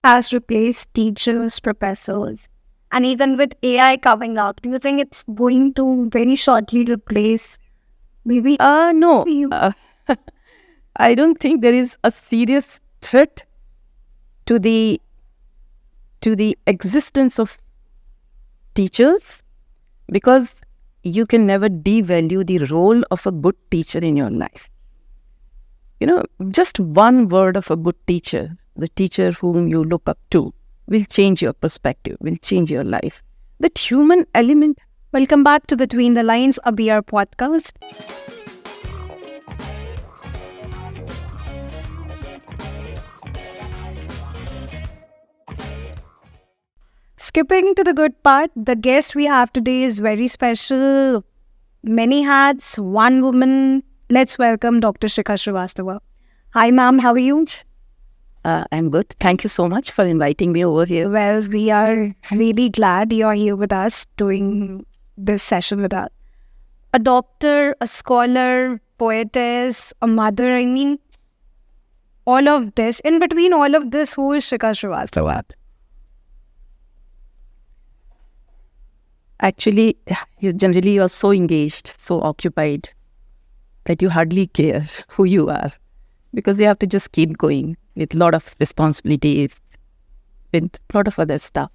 has replaced teachers, professors, and even with AI coming out, do you think it's going to very shortly replace maybe No, you? I don't think there is a serious threat to the existence of teachers, because you can never devalue the role of a good teacher in your life. Just one word of a good teacher, the teacher whom you look up to, will change your perspective, will change your life. That human element. Welcome back to Between the Lines, a BR podcast. Skipping to the good part, the guest we have today is very special. Many hats, one woman. Let's welcome Dr. Shikha Shrivastava. Hi, ma'am. How are you? I'm good. Thank you so much for inviting me over here. Well, we are really glad you're here with us doing this session with us. A doctor, a scholar, poetess, a mother. I mean, all of this. In between all of this, who is Shikha Shrivastava? Actually, you are so engaged, so occupied, that you hardly care who you are, because you have to just keep going with a lot of responsibilities, with a lot of other stuff.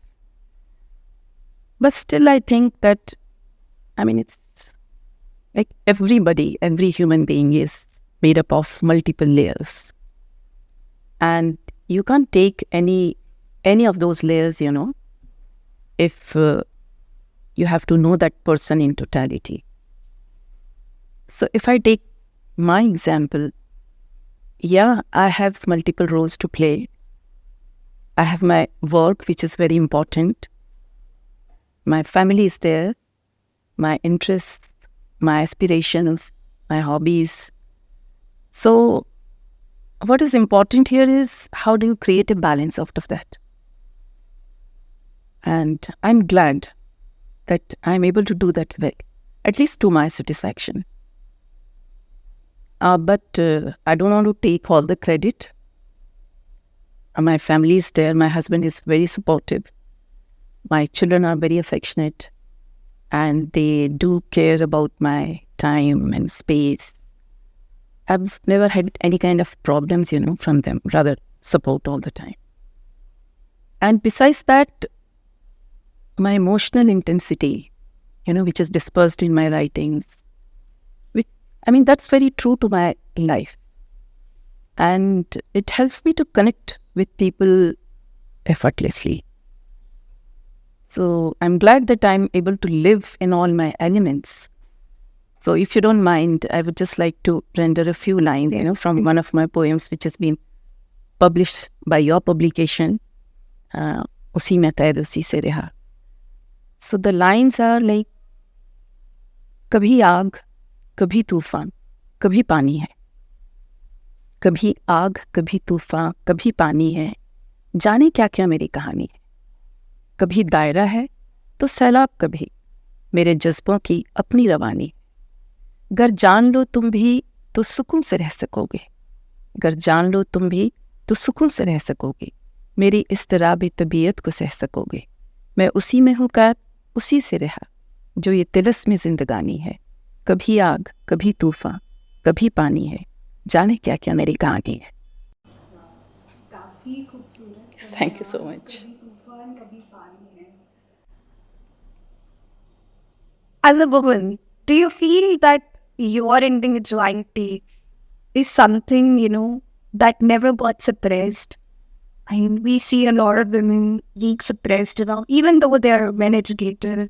But still, I think that, it's like every human being is made up of multiple layers. And you can't take any of those layers, if you have to know that person in totality. So if I take my example, I have multiple roles to play. I have my work, which is very important. My family is there, my interests, my aspirations, my hobbies. So what is important here is, how do you create a balance out of that? And I'm glad that I'm able to do that well, at least to my satisfaction. But I don't want to take all the credit. My family is there. My husband is very supportive. My children are very affectionate. And they do care about my time and space. I've never had any kind of problems, from them. Rather, support all the time. And besides that, my emotional intensity, which is dispersed in my writings, that's very true to my life. And it helps me to connect with people effortlessly. So I'm glad that I'm able to live in all my elements. So if you don't mind, I would just like to render a few lines, from one of my poems, which has been published by your publication, Usi mein qaid usi se reha. So the lines are like, कभी आग, कभी तूफान, कभी पानी है. कभी आग, कभी तूफान, कभी पानी है. जाने क्या क्या मेरी कहानी है. कभी दायरा है तो सैलाब, कभी मेरे जज्बों की अपनी रवानी. गर जान लो तुम भी तो सुकून से रह सकोगे. गर जान लो तुम भी तो सुकून से रह सकोगे. मेरी इस्तराब तबीयत को सह सकोगे. मैं उसी में हूँ कैद, उसी से रहा, जो ये तिलस्म जिंदगानी है. कभी आग, कभी तूफान, कभी पानी है. जाने क्या क्या मेरी कहानी है. काफी खूबसूरत. Thank you so much. कभी तूफान, कभी पानी है. As a woman, do you feel that your individuality is something, that never got suppressed? I mean, we see a lot of women being suppressed, even though they're well educated.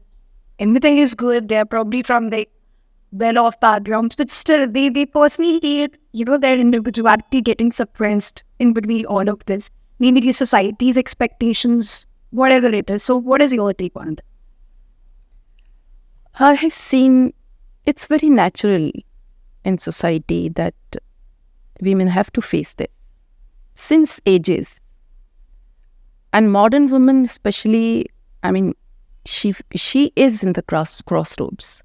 Everything is good. They're probably from the well-off backgrounds, but still, they personally feel, their individuality getting suppressed in between all of this. Maybe the society's expectations, whatever it is. So what is your take on that? I have seen it's very natural in society that women have to face this since ages. And modern women especially, she is in the crossroads,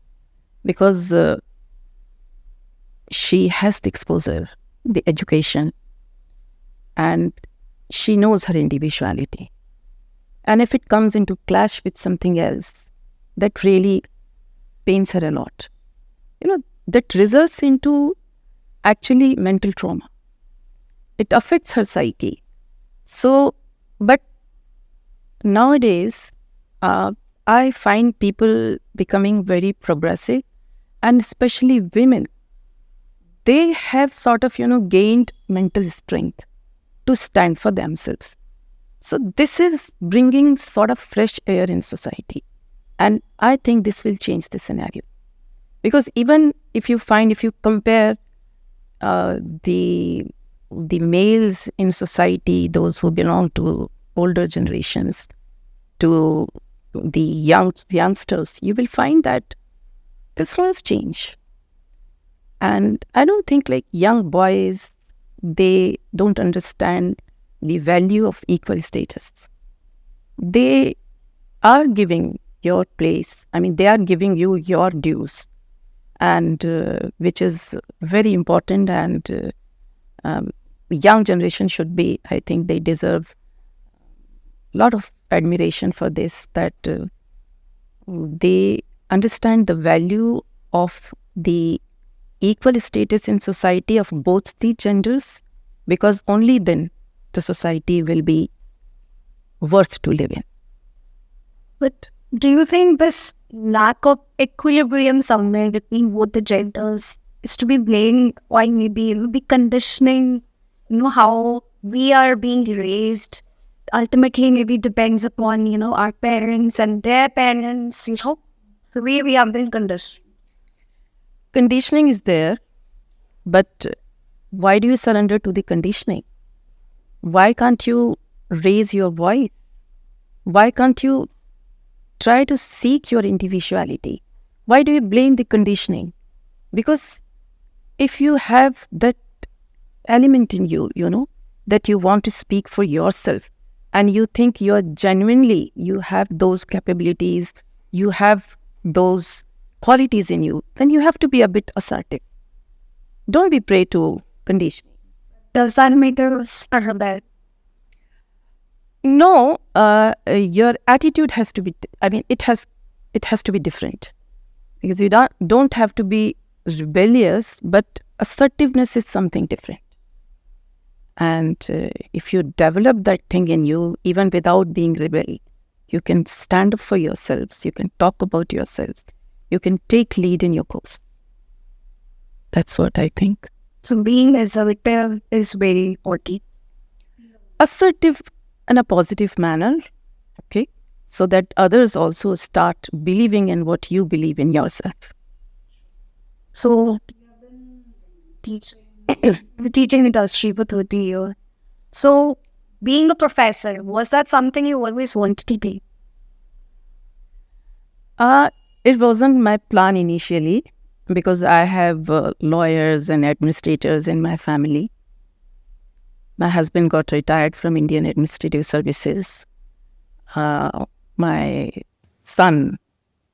because she has the exposure, the education, and she knows her individuality. And if it comes into clash with something else, that really pains her a lot. That results into actually mental trauma. It affects her psyche. So, but nowadays, I find people becoming very progressive, and especially women. They have sort of, gained mental strength to stand for themselves. So this is bringing sort of fresh air in society. And I think this will change the scenario. Because even if you compare the males in society, those who belong to older generations, to the youngsters, you will find that there's a lot of change. And I don't think like young boys, they don't understand the value of equal status. They are giving your place. I mean, they are giving you your dues, and which is very important. And young generation should be, I think they deserve a lot of admiration for this, that they understand the value of the equal status in society of both the genders, because only then the society will be worth to live in. But do you think this lack of equilibrium somewhere between both the genders is to be blamed, or maybe the conditioning, how we are being raised, ultimately maybe depends upon, our parents and their parents, the way we have been conditioned? Conditioning is there, but why do you surrender to the conditioning? Why can't you raise your voice? Why can't you try to seek your individuality? Why do you blame the conditioning? Because if you have that element in you, that you want to speak for yourself, and you think you have those capabilities, you have those qualities in you, then you have to be a bit assertive. Don't be prey to conditioning. Does that make us a rebel? No, your attitude has to be, it has to be different. Because you don't have to be rebellious, but assertiveness is something different. And if you develop that thing in you, even without being rebel, you can stand up for yourselves, you can talk about yourselves, you can take lead in your course. That's what I think. So being assertive is very important. Assertive in a positive manner, okay? So that others also start believing in what you believe in yourself. So, the teaching industry for 30 years. So, being a professor, was that something you always wanted to be? It wasn't my plan initially, because I have lawyers and administrators in my family. My husband got retired from Indian Administrative Services. My son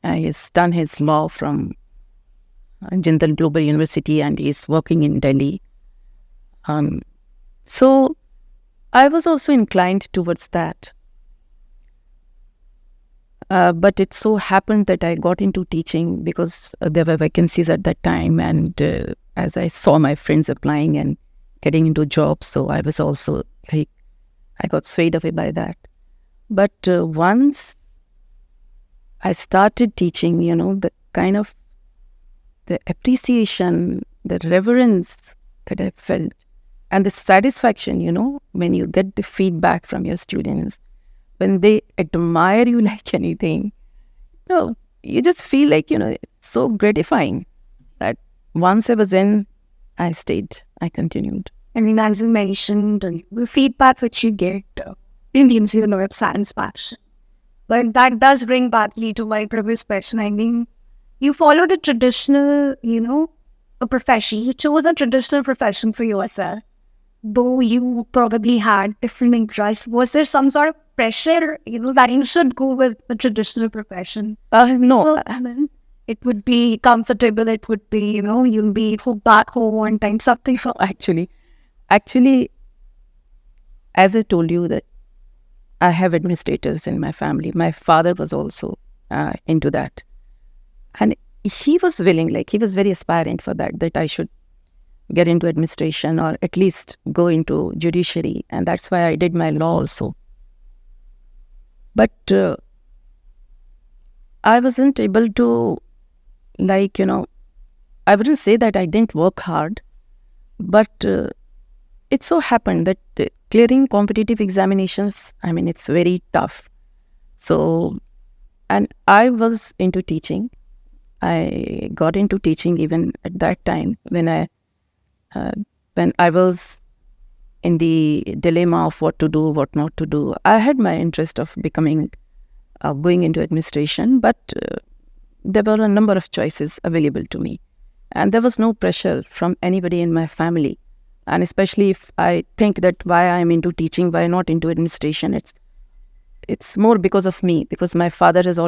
has done his law from Jindal Global University and is working in Delhi. So I was also inclined towards that. But it so happened that I got into teaching because there were vacancies at that time, and as I saw my friends applying and getting into jobs, so I was also I got swayed away by that. But once I started teaching, the kind of the appreciation, the reverence that I felt, and the satisfaction, when you get the feedback from your students, when they admire you like anything, you just feel like, it's so gratifying that once I was in, I stayed, I continued. As you mentioned, the feedback which you get Indians, of satisfaction. But that does bring back me to my previous question. You followed a traditional, a profession. You chose a traditional profession for yourself, though you probably had different interests. Was there some sort of pressure, that you should go with a traditional profession? No. It would be comfortable. It would be, you'll be back home one time, something. Actually, as I told you that I have administrators in my family. My father was also into that. And he was willing, like he was very aspirant for that I should get into administration or at least go into judiciary. And that's why I did my law also. But I wasn't able to, like, I wouldn't say that I didn't work hard, but it so happened that clearing competitive examinations, I mean, it's very tough. So, and I was into teaching. I got into teaching even at that time when I was in the dilemma of what to do, what not to do. I had my interest of going into administration, but there were a number of choices available to me. And there was no pressure from anybody in my family. And especially if I think that why I'm into teaching, why not into administration, it's more because of me, because my father has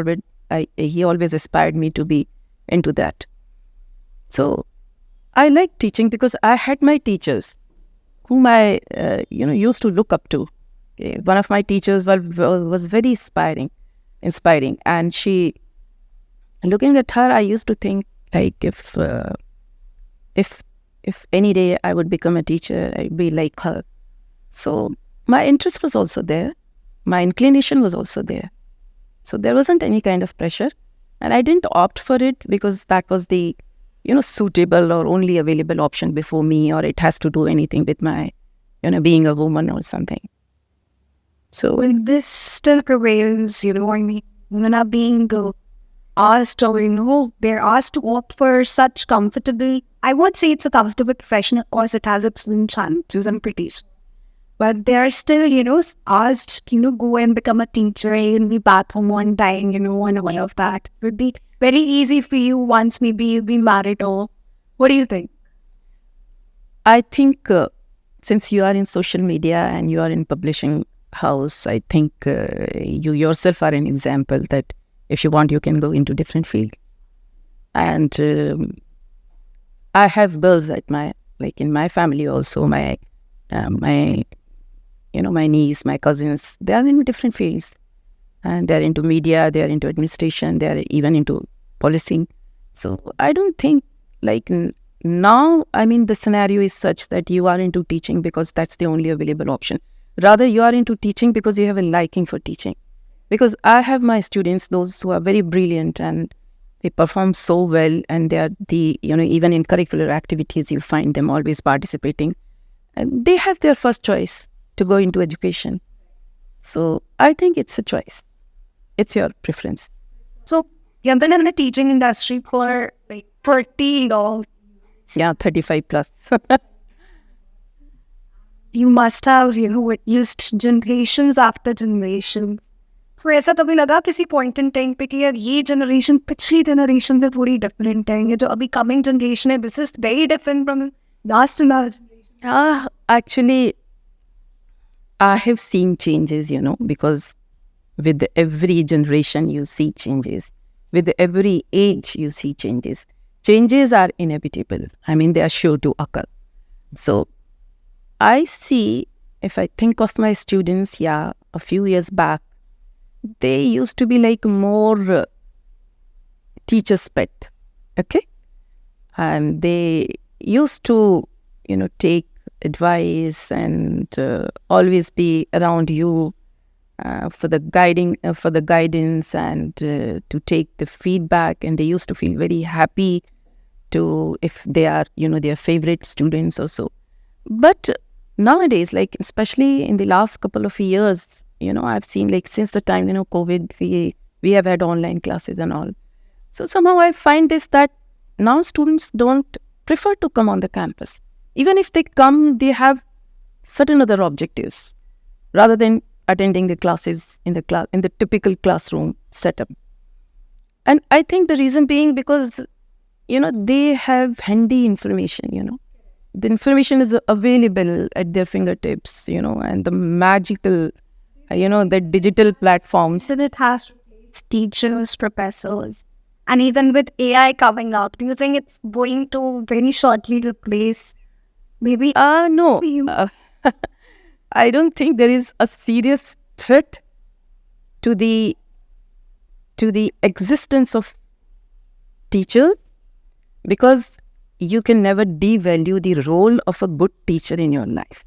he always aspired me to be into that. So I like teaching because I had my teachers whom I used to look up to. Okay. One of my teachers was very inspiring, and she, looking at her, I used to think like if any day I would become a teacher, I'd be like her. So my interest was also there. My inclination was also there. So there wasn't any kind of pressure. And I didn't opt for it because that was the, suitable or only available option before me, or it has to do anything with my, being a woman or something. So when this still prevails, I mean, not being asked or, they're asked to opt for such comfortable, I won't say it's a comfortable profession, of course it has its own challenges and pretty. But they're still, asked, go and become a teacher and be back home one time, and all of that. It would be very easy for you once maybe you've been married or what do you think? I think since you are in social media and you are in publishing house, I think you yourself are an example that if you want, you can go into different fields. And I have girls in my family also, my niece, my cousins, they are in different fields. And they're into media, they're into administration, they're even into policing. So I don't think now, the scenario is such that you are into teaching because that's the only available option. Rather, you are into teaching because you have a liking for teaching. Because I have my students, those who are very brilliant and they perform so well, and they are even in curricular activities, you find them always participating. And they have their first choice to go into education. So I think it's a choice. It's your preference. So you've been in the teaching industry for 30 long. Yeah, 35 plus. You must have, witnessed generations after generations. तो ऐसा कभी लगा किसी point in time पे कि यार ये generation पिछली जनरेशन से थोड़ी डिफरेंट है, ये जो अभी कमिंग जनरेशन है, this is very different from last to last? Actually, I have seen changes, because with every generation you see changes. With every age you see changes. Changes are inevitable. They are sure to occur. So I see, if I think of my students, a few years back, they used to be more teacher's pet, okay? And they used to, take advice and always be around you for the guidance and to take the feedback. And they used to feel very happy if they are, their favorite students or so. But nowadays, especially in the last couple of years, I've seen since the time, COVID, we have had online classes and all. So somehow I find that now students don't prefer to come on the campus. Even if they come, they have certain other objectives rather than attending the classes in the typical classroom setup. And I think the reason being because, they have handy information, The information is available at their fingertips, and the magical, the digital platforms. And it has replaced teachers, professors. And even with AI coming up, do you think it's going to very shortly replace maybe? No. I don't think there is a serious threat to the existence of teachers, because you can never devalue the role of a good teacher in your life.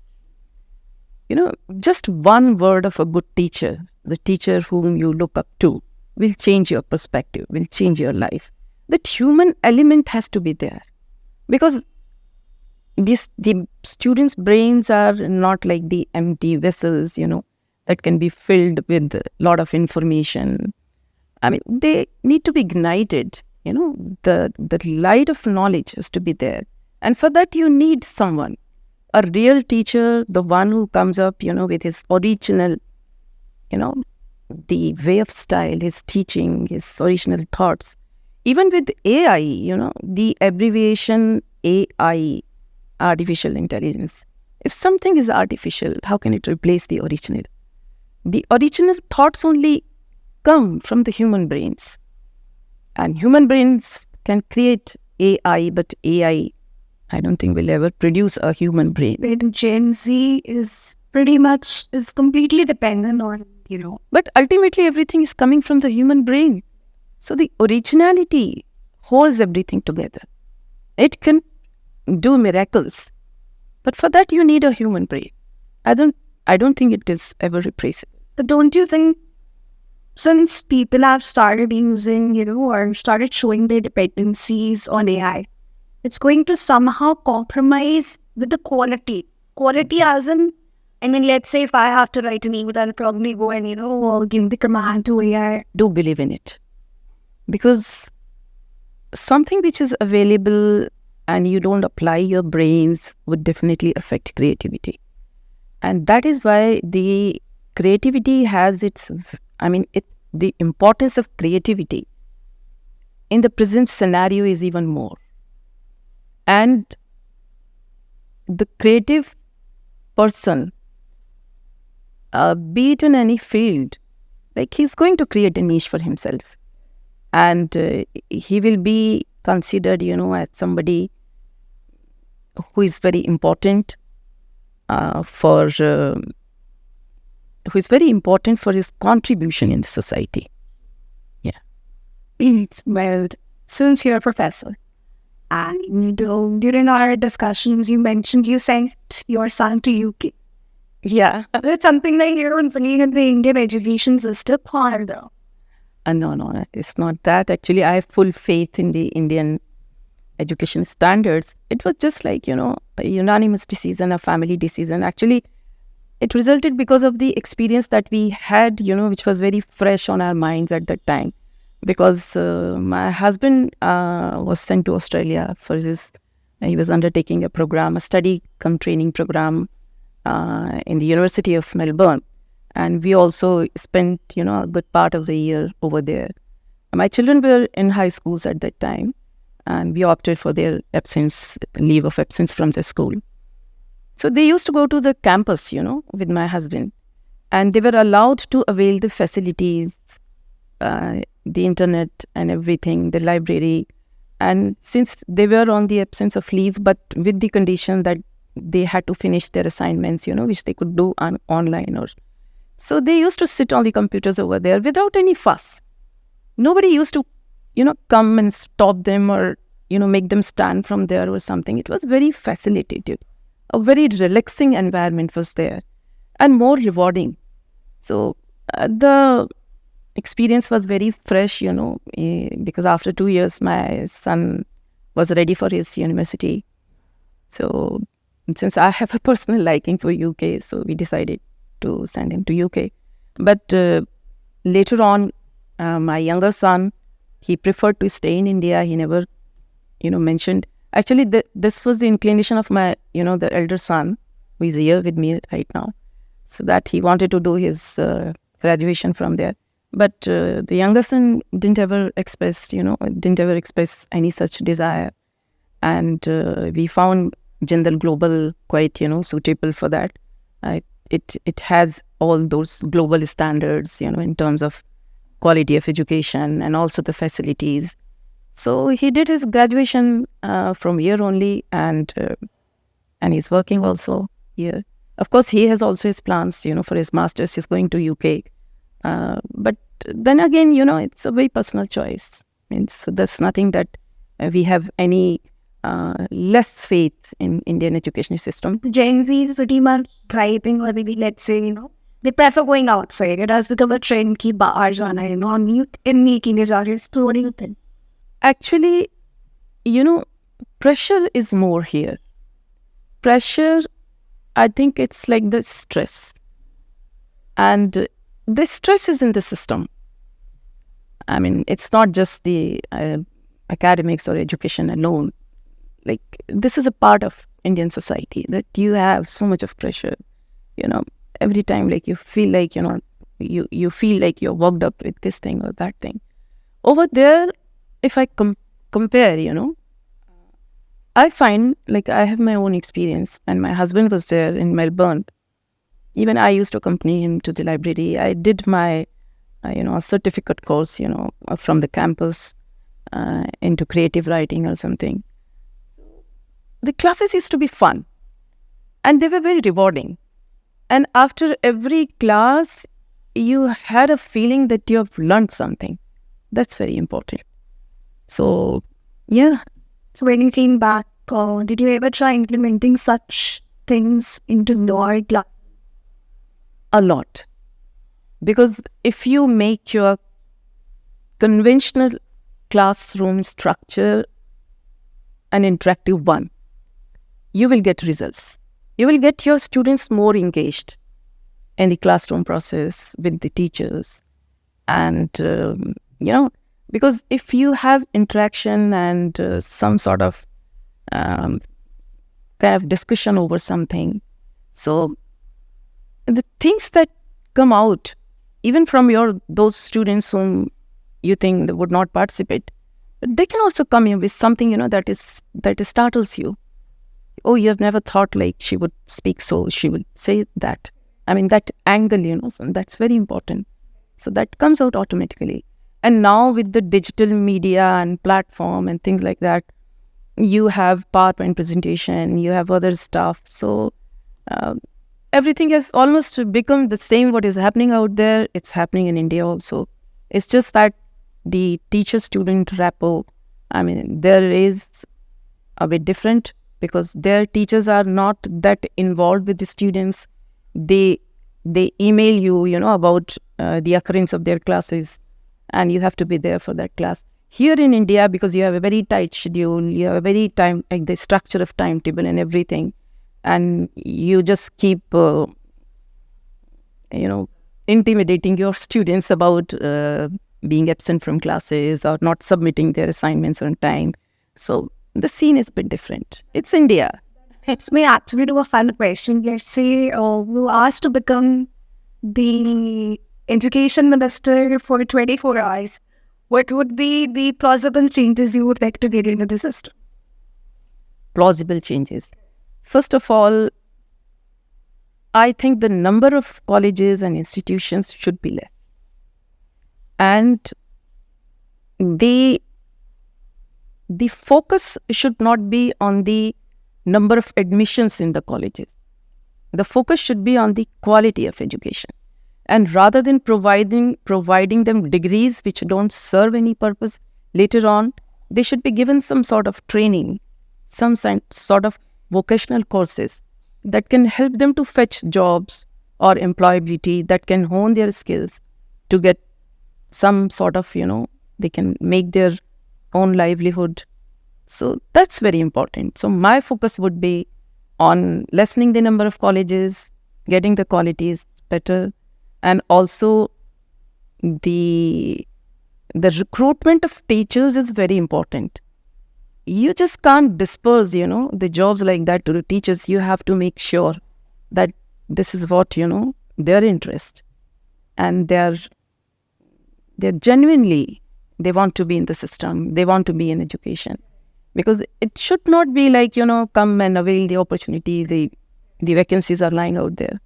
Just one word of a good teacher, the teacher whom you look up to, will change your perspective, will change your life. That human element has to be there, because the students' brains are not like the empty vessels, that can be filled with a lot of information. I mean, they need to be ignited. The light of knowledge has to be there. And for that, you need someone, a real teacher, the one who comes up, with his original, the way of style, his teaching, his original thoughts. Even with AI, the abbreviation AI, artificial intelligence. If something is artificial, how can it replace the original? The original thoughts only come from the human brains. And human brains can create AI, but AI, I don't think will ever produce a human brain. Gen Z is completely dependent on, But ultimately, everything is coming from the human brain. So the originality holds everything together. It can do miracles, but for that you need a human brain. I don't think it is ever replaceable. But don't you think, since people have started using, or started showing their dependencies on AI, it's going to somehow compromise with the quality? Quality as in, let's say if I have to write an email, I'll probably go and, give the command to AI. Do believe in it. Because something which is available and you don't apply your brains would definitely affect creativity. And that is why the creativity has the importance of creativity in the present scenario is even more. And the creative person, be it in any field, like he's going to create a niche for himself. And he will be considered, as somebody who is very important for his contribution in the society. Yeah. Well, since you're a professor, and during our discussions, you mentioned you sent your son to UK. Yeah. It's something like you're believing in the Indian education system, or though? No, it's not that. Actually, I have full faith in the Indian education standards. It was just like, a unanimous decision, a family decision. Actually, it resulted because of the experience that we had, which was very fresh on our minds at that time. Because my husband was sent to Australia for he was undertaking a study cum training program in the University of Melbourne. And we also spent, a good part of the year over there. My children were in high schools at that time, and we opted for their leave of absence from the school. So they used to go to the campus, with my husband. And they were allowed to avail the facilities, the internet and everything, the library. And since they were on the absence of leave, but with the condition that they had to finish their assignments, which they could do online. So they used to sit on the computers over there without any fuss. Nobody used to, come and stop them or, make them stand from there or something. It was very facilitative. A very relaxing environment was there and more rewarding. So the experience was very fresh, because after 2 years, my son was ready for his university. So since I have a personal liking for UK, so we decided to send him to UK. But later on, my younger son, he preferred to stay in India. He never, mentioned. Actually, this was the inclination of my, the elder son, who is here with me right now. So that he wanted to do his graduation from there. But the younger son didn't ever express any such desire. And we found Jindal Global quite, suitable for that. It has all those global standards, in terms of quality of education and also the facilities. So he did his graduation from here only, and he's working also here. Of course, he has also his plans, for his master's. He's going to UK. But then again, it's a very personal choice. Means there's nothing that we have any less faith in Indian education system. Gen Z is pretty much driving, or maybe let's say, they prefer going outside. It has become a trend ki bahar jana hai, mute inni ke liye ja rahe. So what do you think? Actually, pressure is more here. Pressure, I think it's like the stress. And the stress is in the system. I mean, it's not just the academics or education alone. Like, this is a part of Indian society that you have so much of pressure. Every time, like, you feel like, you feel like you're worked up with this thing or that thing. Over there, if I compare, I find, like, I have my own experience, and my husband was there in Melbourne. Even I used to accompany him to the library. I did my, a certificate course, from the campus into creative writing or something. The classes used to be fun, and they were very rewarding. And after every class, you had a feeling that you have learned something. That's very important. So, yeah. So when you came back, did you ever try implementing such things into your class? A lot. Because if you make your conventional classroom structure an interactive one, you will get results. You will get your students more engaged in the classroom process with the teachers. And, because if you have interaction and some sort of kind of discussion over something, so the things that come out, even from those students whom you think they would not participate, they can also come in with something, that startles you. Oh, you have never thought like she would speak, so she would say that. I mean, that angle, so that's very important. So that comes out automatically. And now with the digital media and platform and things like that, you have PowerPoint presentation, you have other stuff. So everything has almost become the same. What is happening out there, it's happening in India also. It's just that the teacher-student rapport, I mean, there is a bit different, because their teachers are not that involved with the students. They email you, about the occurrence of their classes, and you have to be there for that class. Here in India, because you have a very tight schedule, you have a very the structure of timetable and everything, and you just keep, intimidating your students about being absent from classes or not submitting their assignments on time. So the scene is a bit different. It's India. It's me actually do a fun question. Let's say you were asked to become the education minister for 24 hours. What would be the plausible changes you would like to get into the system? Plausible changes. First of all, I think the number of colleges and institutions should be less. And the focus should not be on the number of admissions in the colleges. The focus should be on the quality of education. And rather than providing them degrees which don't serve any purpose later on, they should be given some sort of training, some sort of vocational courses that can help them to fetch jobs or employability, that can hone their skills to get some sort of, they can make their own livelihood. So that's very important. So my focus would be on lessening the number of colleges, getting the qualities better, and also the recruitment of teachers is very important. You just can't disperse, the jobs like that to the teachers. You have to make sure that this is what, their interest, and they're genuinely, they want to be in the system, they want to be in education. Because it should not be like, come and avail the opportunity, the vacancies are lying out there.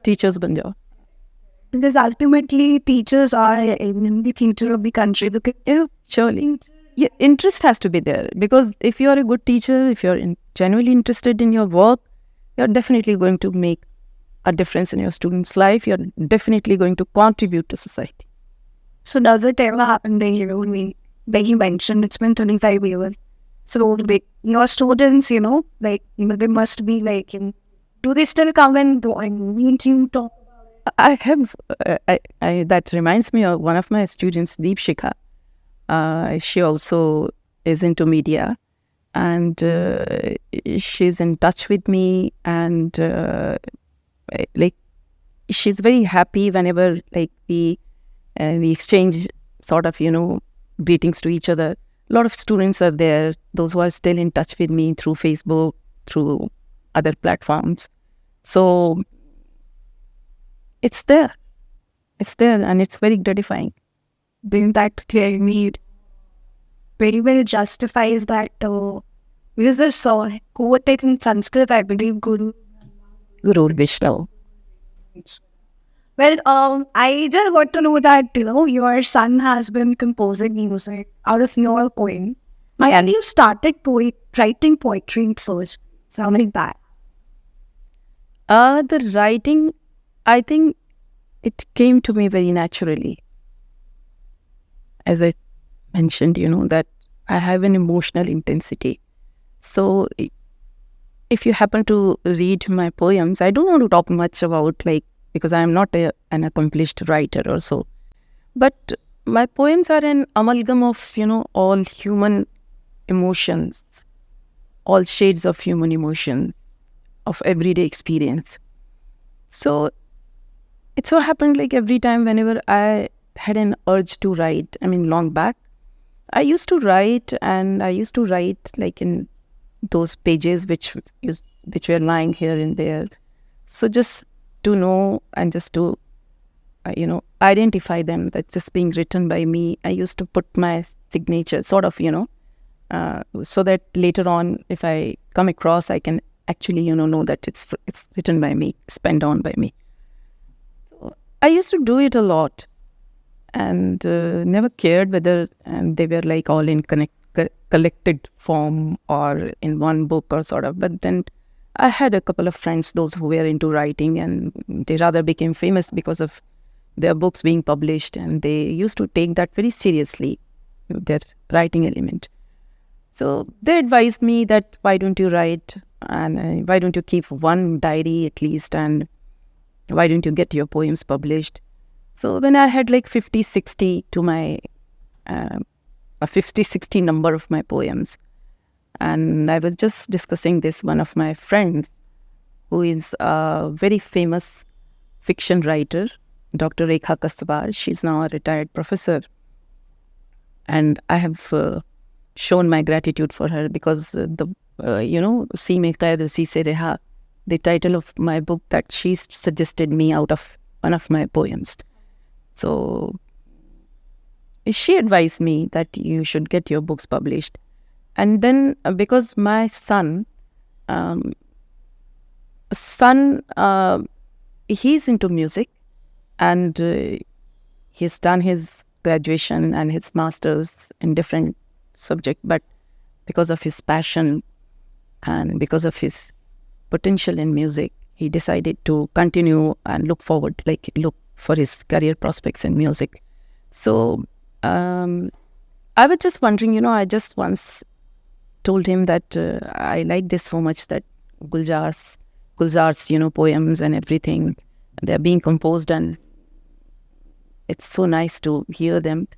Teachers ban jao. Because ultimately, teachers are in the future of the country. Because Surely. Interest has to be there. Because if you are a good teacher, if you're genuinely interested in your work, you're definitely going to make a difference in your student's life. You're definitely going to contribute to society. So does it ever happen that, like you mentioned, it's been 25 years. So like your students, they must be like, do they still come and meet you, talk? I have, that reminds me of one of my students, Shikha. She also is into media, and she's in touch with me, and like she's very happy whenever like we exchange sort of greetings to each other. A lot of students are there, those who are still in touch with me through Facebook, through other platforms. So it's there, and it's very gratifying. Then that clearly very well justifies that. Because there's quote in Sanskrit, I believe, Guru Vishnu. Well, I just got to know that your son has been composing music out of your poems. And you started writing poetry first, something like that. The writing, I think it came to me very naturally. As I mentioned, that I have an emotional intensity. So if you happen to read my poems, I don't want to talk much about because I am not an accomplished writer or so. But my poems are an amalgam of, all human emotions, all shades of human emotions, of everyday experience. So it so happened every time whenever I had an urge to write, long back, I used to write, and I used to write in those pages which were lying here and there. So just to know and just to, identify them, that's just being written by me. I used to put my signature, sort of, so that later on, if I come across, I can actually, know that it's written by me, it's penned on by me. So I used to do it a lot, and never cared whether they were all in collected form or in one book or sort of. But then I had a couple of friends, those who were into writing, and they rather became famous because of their books being published, and they used to take that very seriously, their writing element. So they advised me that why don't you write, and why don't you keep one diary at least, and why don't you get your poems published. So when I had 50, 60 to my a 50, 60 number of my poems, and I was just discussing this, one of my friends, who is a very famous fiction writer, Dr. Shikha Shrivastava. She's now a retired professor. And I have shown my gratitude for her because Si Mein Qaid Si Se Reha, the title of my book that she suggested me out of one of my poems. So she advised me that you should get your books published. And then because my son, he's into music, and he's done his graduation and his master's in different subject, but because of his passion and because of his potential in music, he decided to continue and look for his career prospects in music. So I was just wondering, I just once told him that I like this so much, that Gulzar's poems and everything, they're being composed, and it's so nice to hear them.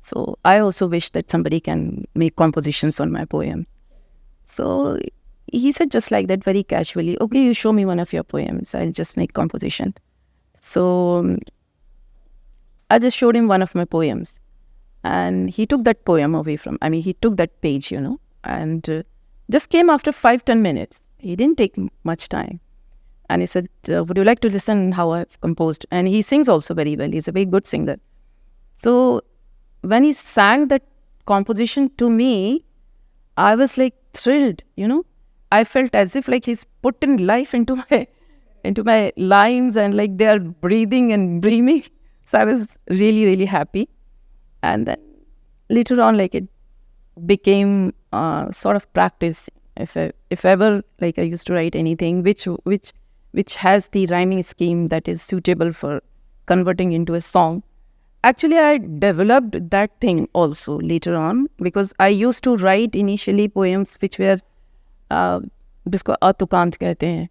So I also wish that somebody can make compositions on my poems. So he said just like that, very casually, okay, you show me one of your poems, I'll just make composition. So I just showed him one of my poems, and he took that poem away he took that page, and just came after 5-10 minutes. He didn't take much time. And he said, would you like to listen how I've composed? And he sings also very well. He's a very good singer. So when he sang that composition to me, I was thrilled, I felt as if he's put in life into my lines, and they are breathing and dreaming. So I was really, really happy. And then later on, it became sort of practice. If ever like I used to write anything which has the rhyming scheme that is suitable for converting into a song. Actually, I developed that thing also later on, because I used to write initially poems which were जिसको अतुकांत कहते हैं.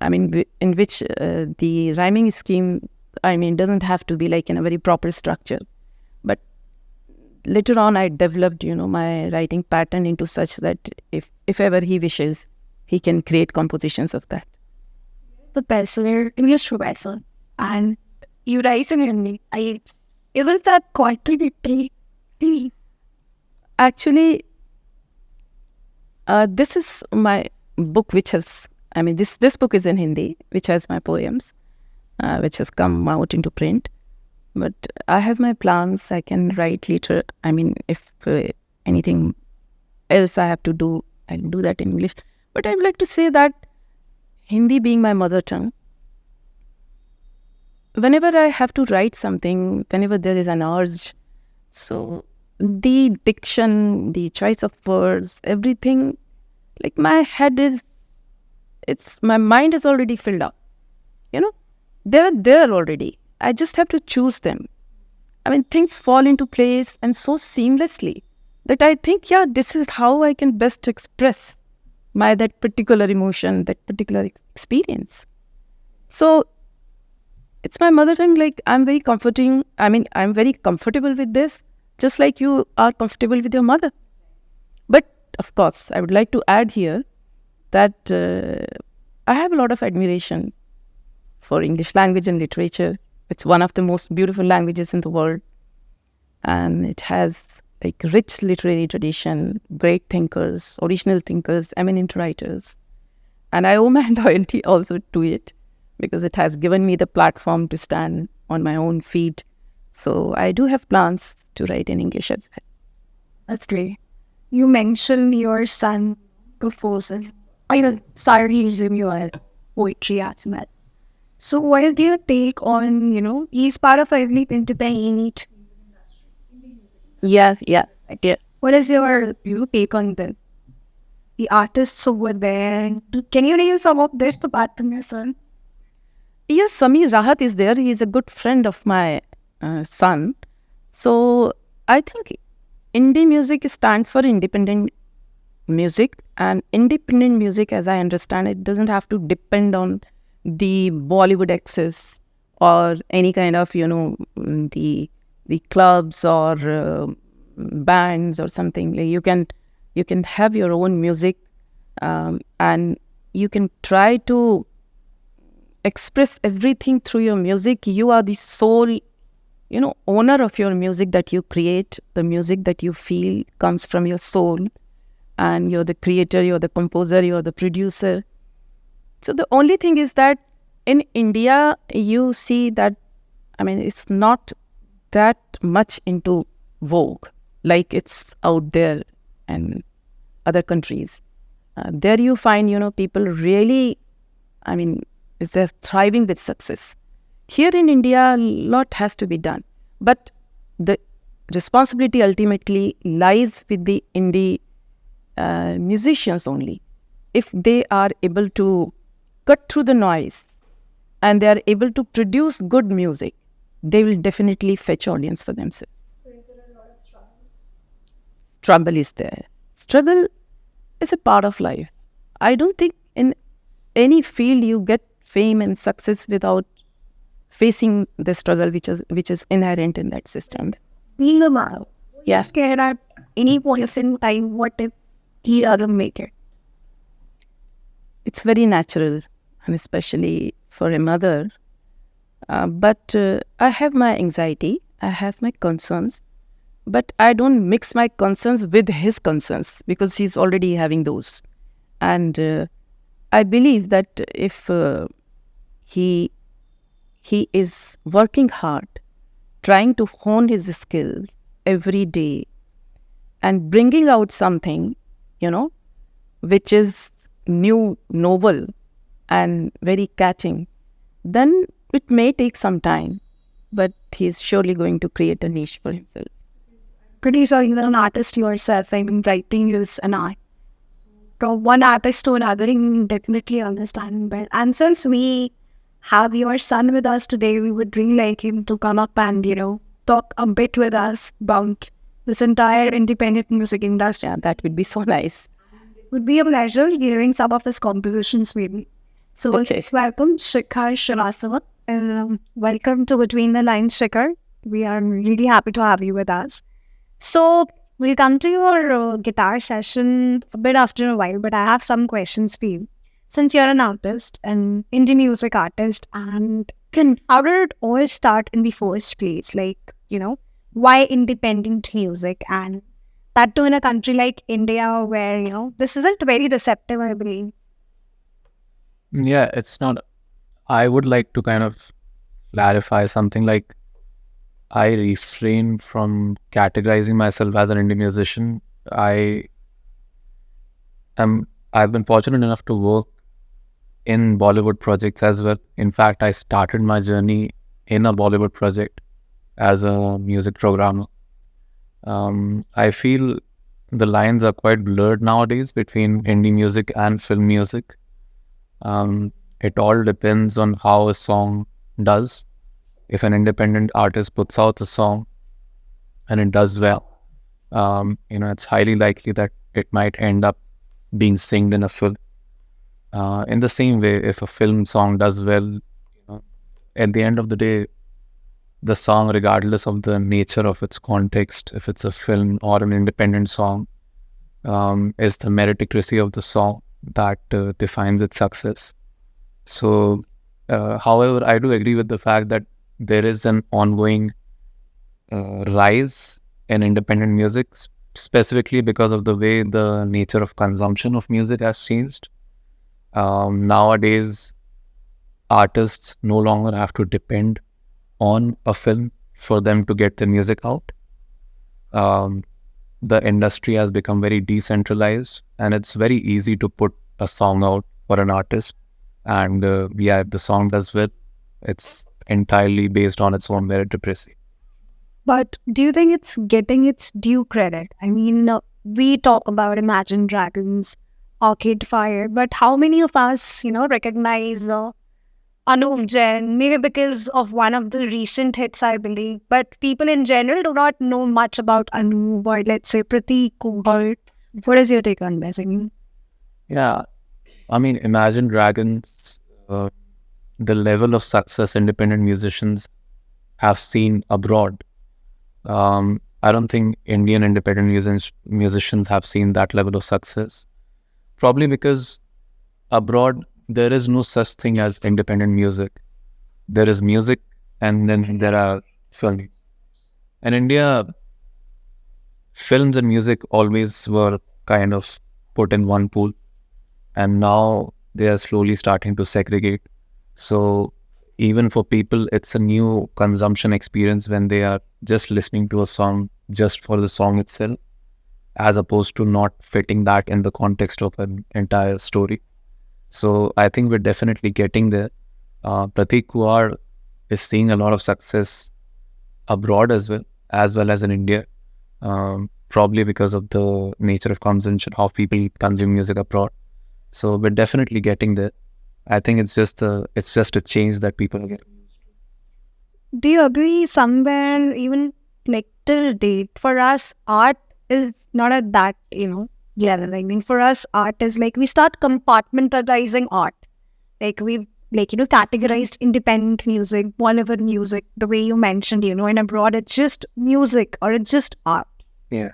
I mean, in which the rhyming scheme, I mean, doesn't have to be like in a very proper structure. But later on, I developed, my writing pattern into such that if ever he wishes, he can create compositions of that. The best-seller English professor, and you write in Hindi. It was that contradictory. Actually, this is my book, which has, this book is in Hindi, which has my poems, which has come out into print. But I have my plans. I can write later. If anything else I have to do, I'll do that in English. But I would like to say that Hindi being my mother tongue, whenever I have to write something, whenever there is an urge, so the diction, the choice of words, everything, like my head is, my mind is already filled up. They're there already. I just have to choose them. Things fall into place and so seamlessly that I think, this is how I can best express that particular emotion, that particular experience. So it's my mother tongue. Like, I'm very comforting. I'm very comfortable with this, just like you are comfortable with your mother. But of course, I would like to add here that I have a lot of admiration for English language and literature. It's one of the most beautiful languages in the world. And it has like rich literary tradition, great thinkers, original thinkers, eminent writers. And I owe my loyalty also to it, because it has given me the platform to stand on my own feet. So I do have plans to write in English as well. That's great. You mentioned your son proposal. He's in your poetry as well. So what is your take on, he's part of early independent? Yeah. What is your take on this? The artists over there. Can you name some of this apart from your son? Yes, Samir Rahat is there. He is a good friend of my son. So I think indie music stands for independent music. And independent music, as I understand it, doesn't have to depend on the Bollywood access or any kind of, the clubs or bands or something. Like you can have your own music, and you can try to express everything through your music. You are the sole, owner of your music that you create. The music that you feel comes from your soul, and you're the creator, you're the composer, you're the producer. So the only thing is that in India, you see that, it's not that much into vogue like it's out there and other countries. There you find, people really, they're thriving with success. Here in India, a lot has to be done. But the responsibility ultimately lies with the indie musicians only. If they are able to cut through the noise and they are able to produce good music, they will definitely fetch audience for themselves. So is there a lot of struggle? Struggle is there. Struggle is a part of life. I don't think in any field you get fame and success without facing the struggle which is inherent in that system. Being a man, Yeah. scared at any point in time, what if he doesn't make it? It's very natural, and especially for a mother. But I have my anxiety, I have my concerns, but I don't mix my concerns with his concerns because he's already having those. And I believe that if he is working hard, trying to hone his skills every day and bringing out something, which is new, novel and very catching, then it may take some time, but he's surely going to create a niche for himself. Pretty sure you're an artist yourself. Writing is an art. from one artist to another, you definitely understand well. And since we have your son with us today, we would really like him to come up and, talk a bit with us about this entire independent music industry. Yeah, that would be so nice. It would be a pleasure hearing some of his compositions, maybe. So let's welcome Shikha Shrivastava. Welcome to Between the Lines, Shikha. We are really happy to have you with us. So we'll come to your guitar session a bit after a while, but I have some questions for you. Since you're an artist, an indie music artist, and how did it all start in the first place? Like, why independent music? And that too in a country like India where, this isn't very receptive, I believe. Yeah, it's not. I would like to kind of clarify something like I refrain from categorizing myself as an indie musician. I've been fortunate enough to work in Bollywood projects as well. In fact, I started my journey in a Bollywood project as a music programmer. I feel the lines are quite blurred nowadays between indie music and film music. It all depends on how a song does. If an independent artist puts out a song and it does well, it's highly likely that it might end up being singed in a film. In the same way, if a film song does well, at the end of the day, the song, regardless of the nature of its context, if it's a film or an independent song, is the meritocracy of the song that defines its success. So, however, I do agree with the fact that there is an ongoing rise in independent music, specifically because of the way the nature of consumption of music has changed. Nowadays, artists no longer have to depend on a film for them to get the music out. The industry has become very decentralized, and it's very easy to put a song out for an artist. And if the song does well, it's entirely based on its own meritocracy. But do you think it's getting its due credit? I mean, we talk about Imagine Dragons, Arcade Fire, but how many of us, recognize Anuv, Jain, maybe because of one of the recent hits, I believe. But people in general do not know much about Anuv or let's say Prateek, Kuhad. What is your take on this? Yeah, I mean, Imagine Dragons, the level of success independent musicians have seen abroad. I don't think Indian independent musicians have seen that level of success. Probably because abroad, there is no such thing as independent music. There is music and then there are films. In India, films and music always were kind of put in one pool, and now they are slowly starting to segregate. So even for people, it's a new consumption experience when they are just listening to a song just for the song itself, as opposed to not fitting that in the context of an entire story. So I think we're definitely getting there. Prateek Kuhad is seeing a lot of success abroad as well as in India, probably because of the nature of consumption, how people consume music abroad. So we're definitely getting there. I think it's just a change that people are getting used to. Do you agree somewhere, even like till date, for us, art is not at that, level? I mean, for us, art is like we start compartmentalizing art. Like we've categorized independent music, Bollywood music, the way you mentioned, and abroad it's just music or it's just art. Yeah.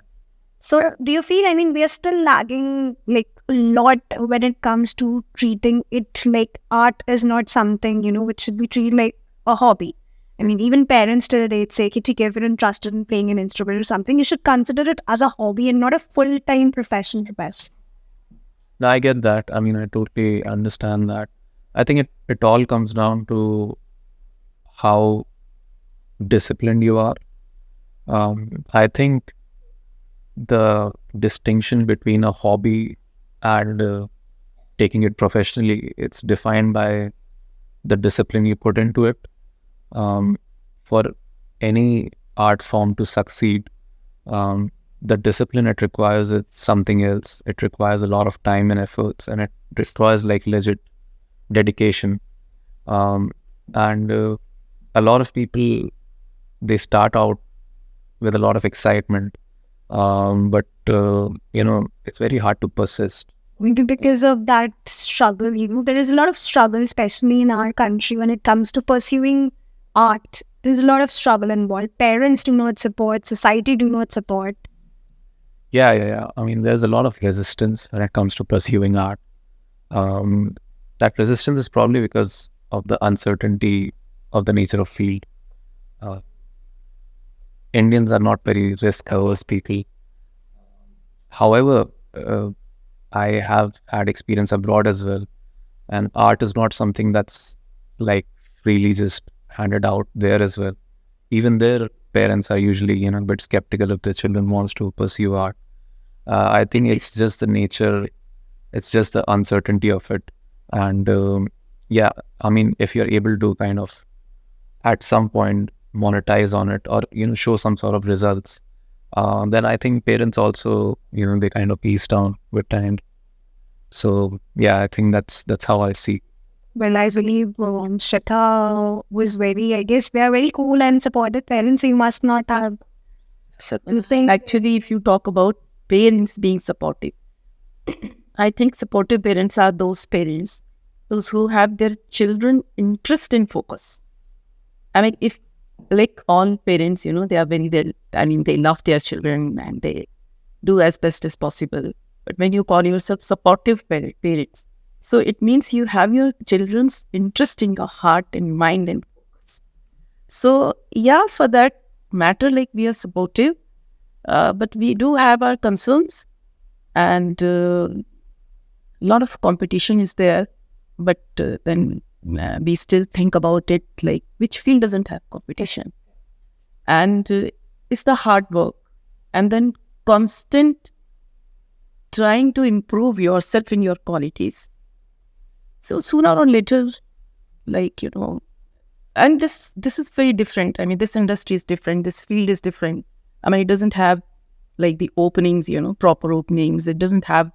So do you feel, I mean, we are still lagging like a lot when it comes to treating it like art is not something, which should be treated like a hobby. I mean, even parents till date say, if you're interested in playing an instrument or something, you should consider it as a hobby and not a full-time professional profession. No, I get that. I mean, I totally understand that. I think it all comes down to how disciplined you are. I think the distinction between a hobby and taking it professionally, it's defined by the discipline you put into it. For any art form to succeed, the discipline it requires is something else. It requires a lot of time and efforts, and it requires like legit dedication. And a lot of people, they start out with a lot of excitement, but it's very hard to persist. Maybe because of that struggle, there is a lot of struggle, especially in our country, when it comes to pursuing art. There's a lot of struggle involved. Parents do not support, society do not support. Yeah. I mean, there's a lot of resistance when it comes to pursuing art. That resistance is probably because of the uncertainty of the nature of field. Indians are not very risk-averse people. However, I have had experience abroad as well, and art is not something that's like freely just handed out there as well. Even their parents are usually, a bit skeptical if their children wants to pursue art. I think it's just the nature, it's just the uncertainty of it. And I mean, if you're able to kind of at some point monetize on it, or, show some sort of results, then I think parents also, they kind of ease down with time. So yeah, I think that's how I see. Well, I believe Shikha was I guess they are very cool and supportive parents, so you must not have anything. Actually, if you talk about parents being supportive, I think supportive parents are those parents, those who have their children interest in focus. I mean, if like all parents, they are they love their children and they do as best as possible. But when you call yourself supportive parents, so it means you have your children's interest in your heart and mind and focus. So yeah, for that matter, like we are supportive, but we do have our concerns, and a lot of competition is there. But then we still think about it, like which field doesn't have competition? And it's the hard work, and then constant trying to improve yourself in your qualities. So sooner or later, and this is very different. I mean, this industry is different. This field is different. I mean, it doesn't have like the openings, proper openings. It doesn't have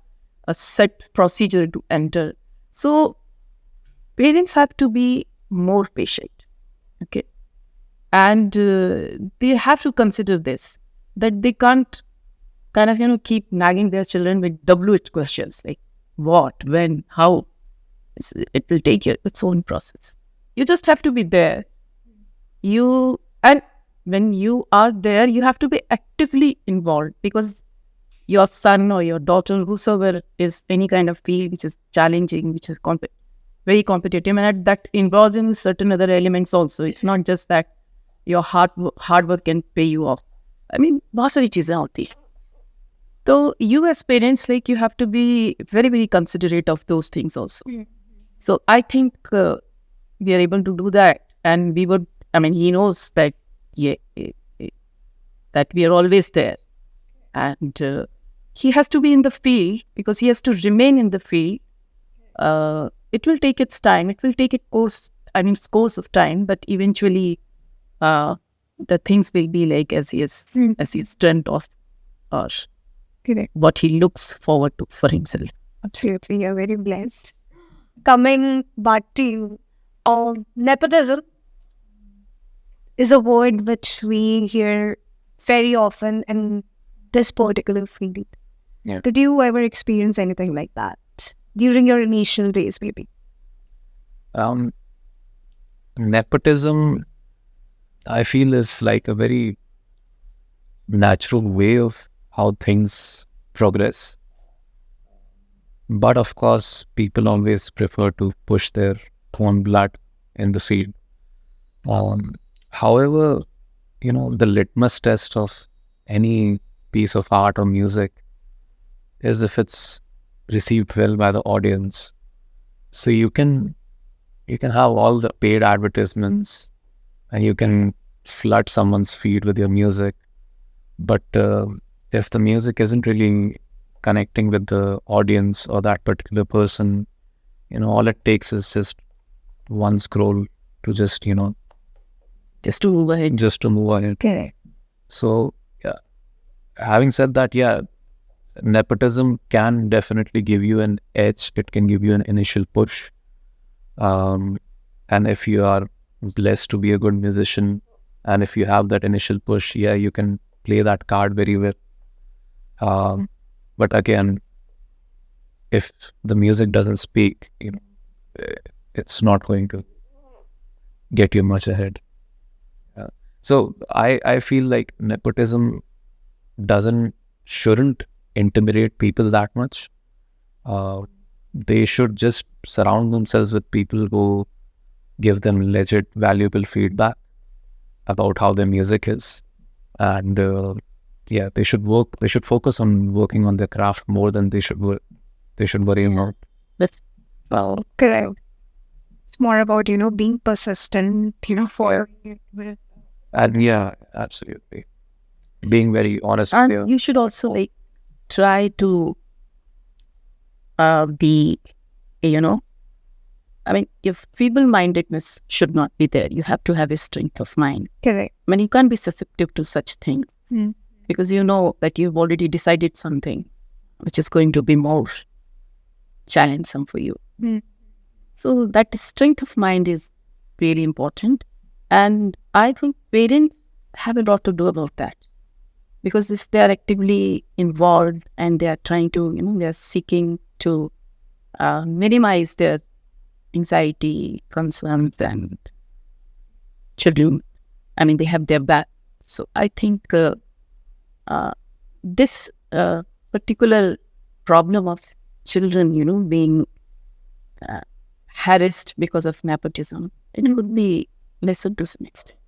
a set procedure to enter. So parents have to be more patient, okay? And they have to consider this, that they can't kind of, keep nagging their children with WH questions, like what, when, how. It will take its own process. You just have to be there. And when you are there, you have to be actively involved, because your son or your daughter, whosoever is any kind of field which is challenging, which is very competitive, and that involves in certain other elements also. It's not just that your hard work can pay you off. I mean, बहुत सारी चीजें होती हैं. So you as parents, like you have to be very, very considerate of those things also. So I think we are able to do that, and he knows that that we are always there, and he has to be in the field because he has to remain in the field. It will take its time. It will take its course of time, but eventually, the things will be like as he has dreamt of, or what he looks forward to for himself. Absolutely, you're very blessed. Coming back to you, nepotism is a word which we hear very often in this particular field. Yeah. Did you ever experience anything like that during your initial days, maybe? Nepotism, I feel, is like a very natural way of how things progress. But of course, people always prefer to push their own blood in the field. However, the litmus test of any piece of art or music is if it's received well by the audience. So you can have all the paid advertisements, and you can flood someone's feed with your music. But if the music isn't really connecting with the audience or that particular person, all it takes is just one scroll to just to move ahead. Just to move ahead. Correct. So yeah, having said that, yeah, nepotism can definitely give you an edge. It can give you an initial push. And if you are blessed to be a good musician, and if you have that initial push, yeah, you can play that card very well. But again, if the music doesn't speak, it's not going to get you much ahead. So I feel like nepotism shouldn't intimidate people that much. They should just surround themselves with people who give them legit, valuable feedback about how their music is. And yeah, they should focus on working on their craft more than they should worry about. That's well, Correct. It's more about, being persistent, for And yeah, absolutely. Being very honest with you. and you should also like try to be, I mean, your feeble-mindedness should not be there. You have to have a strength of mind. correct. I mean, you can't be susceptible to such things Mm. because you know that you've already decided something which is going to be more challenging for you. Mm. So that strength of mind is really important. And I think parents have a lot to do about that because they are actively involved and they are trying to, they are seeking to minimize their anxiety, concerns, and children. I mean, they have their back. So I think this particular problem of children, being harassed because of nepotism, it would be lessened to some extent.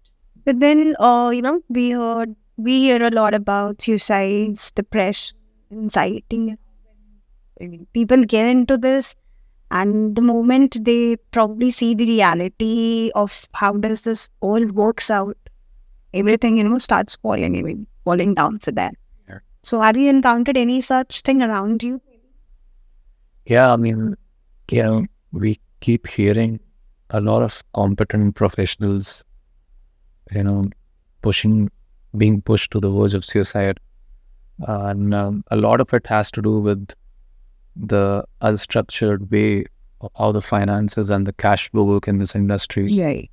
But then, we hear a lot about suicides, depression, anxiety. People get into this, and the moment they probably see the reality of how does this all works out, everything, starts falling down for them. Yeah. So have you encountered any such thing around you? Yeah, I mean, we keep hearing a lot of competent professionals, being pushed to the verge of suicide. And a lot of it has to do with the unstructured way of how the finances and the cash flow work in this industry. Right.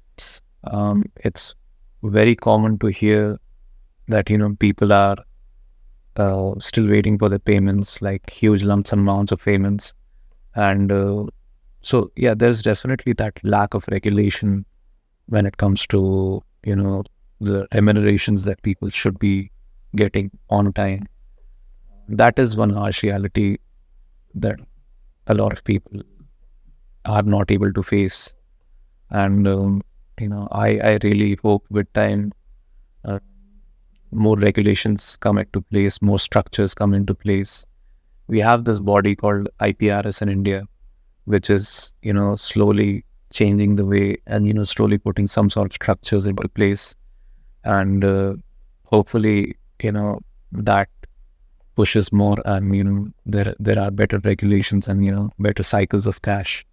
It's very common to hear that, people are still waiting for the payments, like huge lump sum amounts of payments. And so, yeah, there's definitely that lack of regulation when it comes to, the remunerations that people should be getting on time. That is one harsh reality that a lot of people are not able to face. And, I really hope with time, more regulations come into place, more structures come into place. We have this body called IPRS in India, which is, slowly changing the way and, slowly putting some sort of structures into place. And hopefully, that pushes more and, there are better regulations and, better cycles of cash.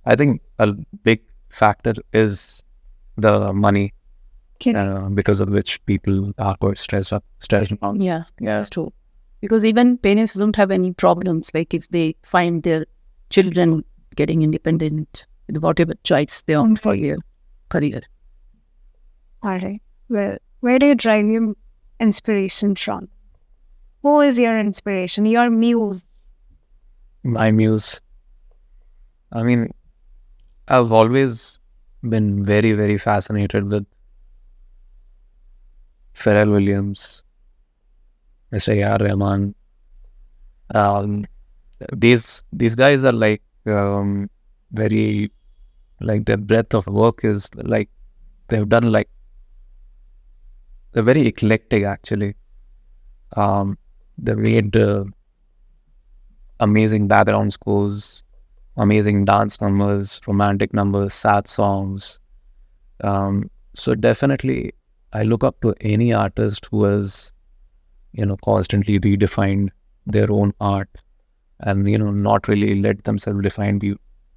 I think a big factor is the money, because of which people are quite stressed out. Yeah, that's true. Because even parents don't have any problems. Like if they find their children getting independent with whatever choice they opt for their career. All right. Well, where do you derive your inspiration from? Who is your inspiration? Your muse? My muse. I mean, I've always been very, very fascinated with Pharrell Williams, Mr. A.R. Rahman. These guys are like very, like their breadth of work is like they've done like they're very eclectic actually. They made amazing background scores, amazing dance numbers, romantic numbers, sad songs. So definitely, I look up to any artist who has, constantly redefined their own art and, not really let themselves define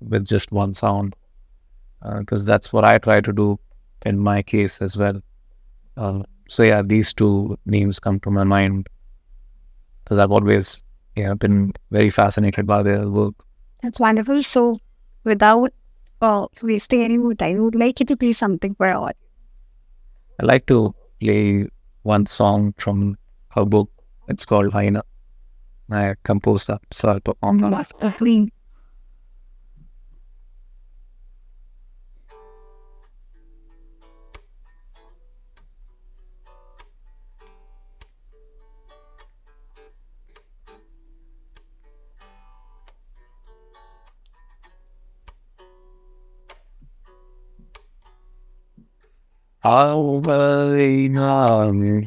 with just one sound. Because that's what I try to do in my case as well. So yeah, these two names come to my mind because I've always been very fascinated by their work. That's wonderful. So, without wasting any more time, I would like you to play something for our audience. I like to play one song from her book. It's called Haina. I composed that, so I'll perform that. Please.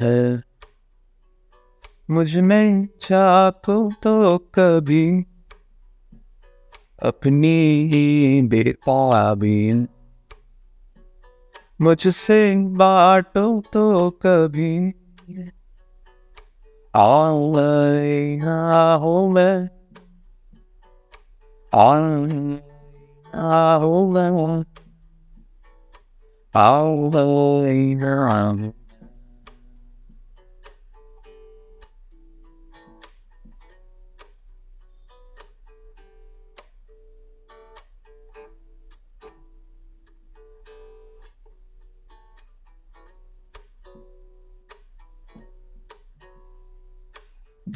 है मुझ में चाको तो कभी अपनी बेताबी मुझसे बांटो तो कभी आना हो मैं आना हो मैं आना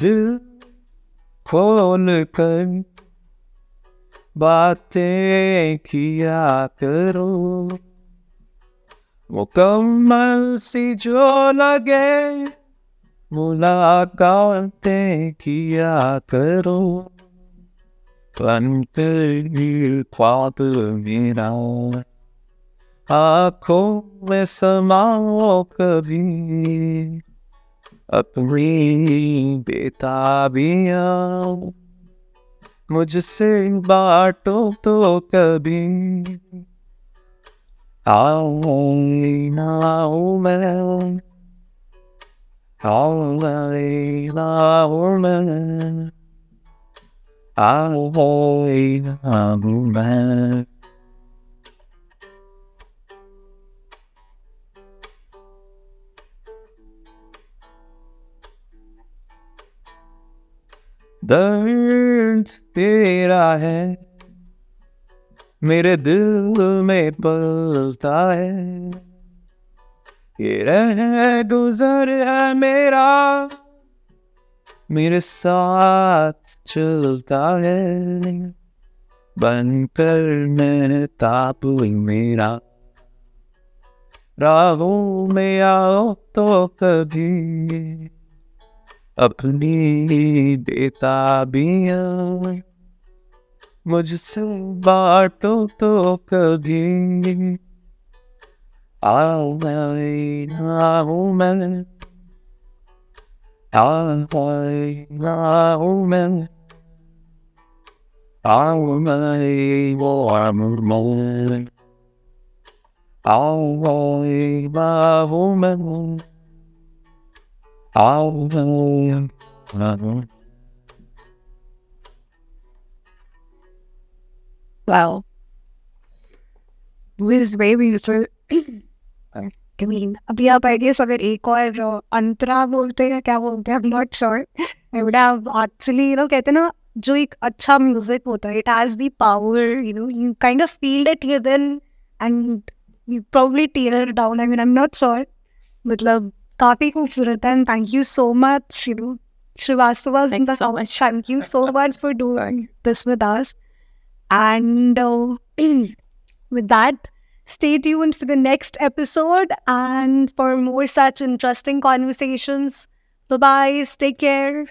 दिल खोल कर बातें किया करो मुकम्मल सी जो लगे मुलाकातें किया करो बनकर ख्वाब मेरा आँखों में समाओ कभी अपनी बेताबियाँ मुझसे बांटो तो कभी आओ ना हो मैं आओ ना हो मैं आओ ना हो मैं दर्द तेरा है मेरे दिल में पलता है ये रह गुजर है मेरा मेरे साथ चलता है बनकर मैंने ताप मेरा राहों में आओ तो कभी अपनी बेताबियाँ मुझसे बांटो तो कभी आओ ना हो मैं आओ ना हो मैं आओ मैं वो मैं आओ ना हो मैं Wow. This is very beautiful. I mean, अभी आप I guess अगर एक और अंतरा बोलते हैं क्या बोलते हैं I'm not sure. I would have actually कहते हैं ना जो एक अच्छा म्यूजिक होता है it has the power you kind of feel it within and you probably tear it down. I mean I'm not sure. मतलब काफी खूबसूरत है and thank you so much Shrivastava Thank you so much. Thank you so much for doing this with us. And with that, stay tuned for the next episode and for more such interesting conversations. Bye-bye. Take care.